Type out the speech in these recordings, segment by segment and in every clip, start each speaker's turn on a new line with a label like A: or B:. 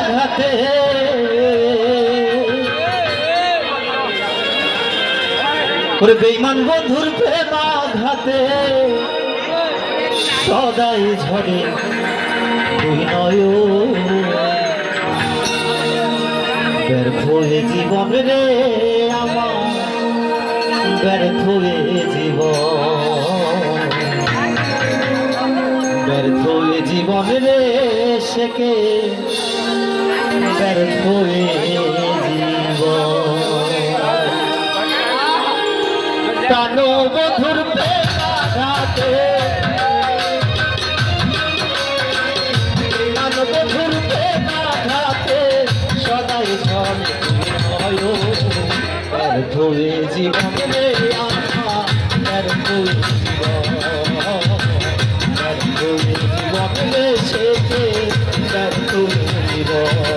A: আঘাতে ওরে বেঈমান বন্ধুর প্রেম আঘাতে সদাই ঝরে তুই নয় ব্যর্থ হয়ে জীবন রে আমার ব্যর্থ হয়ে জীবন ব্যর্থ হয়ে জীবন রে সেকে ব্যর্থ হয়ে জীবন কানো বধুর প্রেমাঘাতে কানো বধুর প্রেমাঘাতে সদাই ঝরে হয় ব্যর্থ হয়ে জীবন রে আমার ব্যর্থ হয়ে জীবন ব্যর্থ হয়ে জীবন রে সেকে ব্যর্থ হয়ে জীবন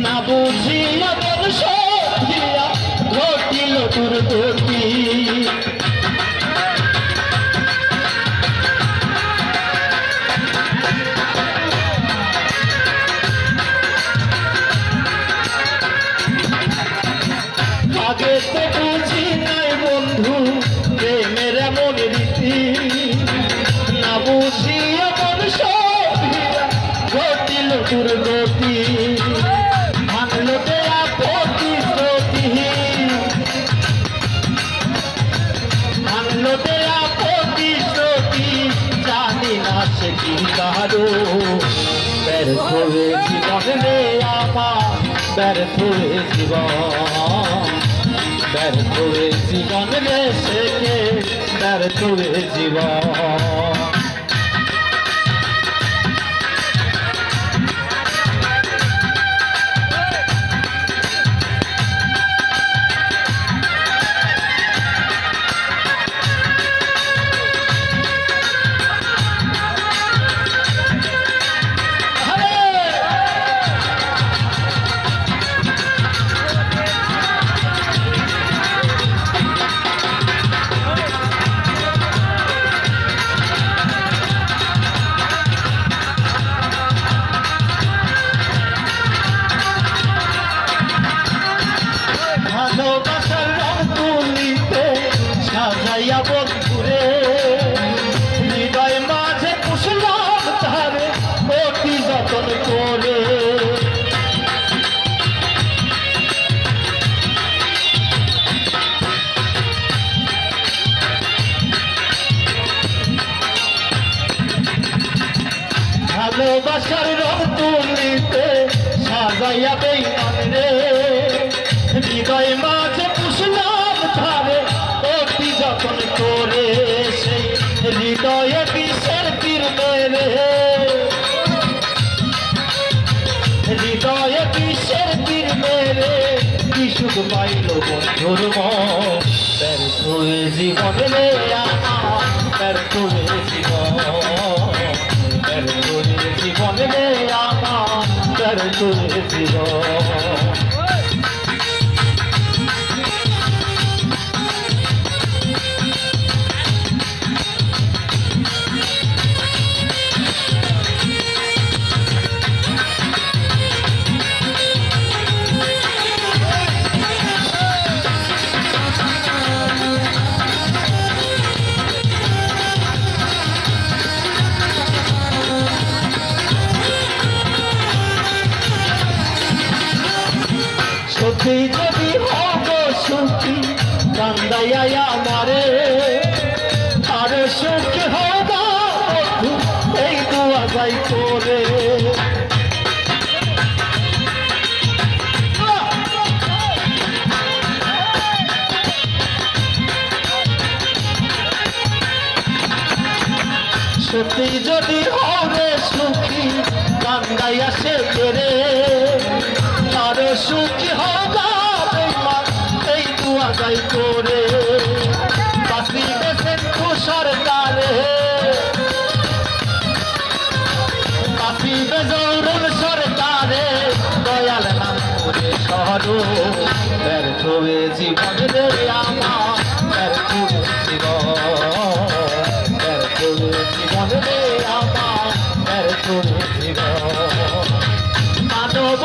A: না বুঝিয়া তোর সখিয়া ঘটিল তোর গতি আগে তো বুঝি নাই বন্ধু প্রেমের এমন রীতি না বুঝিয়া তোর সখিয়া ঘটিল তোর গতি ভাঙলো দেয়া প্রতিশ্রুতি ভাঙলো দেয়া প্রতিশ্রুতি জানি না সে কি কারো ব্যর্থ হয়ে জীবন রে আমার ব্যর্থ হয়ে জীবন ব্যর্থ হয়ে জীবন রে সেকে ব্যর্থ হয়ে জীবন ভালোবাসার রং তুলিতে সাজাইয়া বন্ধুরে হৃদয় মাঝে পুষলাম তারে অতি যতন করে ভালোবাসার রং তুলিতে সাজাইয়া বেঈমান রে হৃদয় মাঝে পুষলাম তারে অতি যতন করে সেই হৃদয়ে বিষের তীর মেরে হৃদয়ে বিষের তীর মেরে কি সুখ পাইল বন্ধুর মন ব্যর্থ হয়ে জীবন রে আমার ব্যর্থ হয়ে জীবন ব্যর্থ হয়ে জীবন রে আমার ব্যর্থ হয়ে জীবন সত্যি যদি হব সুখী কান্দাইয়া আমারে আর সুখী হবা বন্ধু এই দোয়া যাই করে সত্যি যদি হরে সুখী কান্দাইয়া সে কেড়ে আরো সুখী হওয়া এই দুয়া গাই করে বাসি বেসে সরকারে বাসি বেজৌরুল সরকারে দয়াল নাম করে শহর ব্যর্থ হয়ে জীবন রে আমার ব্যর্থ হয়ে জীবন ব্যর্থ হয়ে জীবন রে আমার ব্যর্থ হয়ে জীবন মানব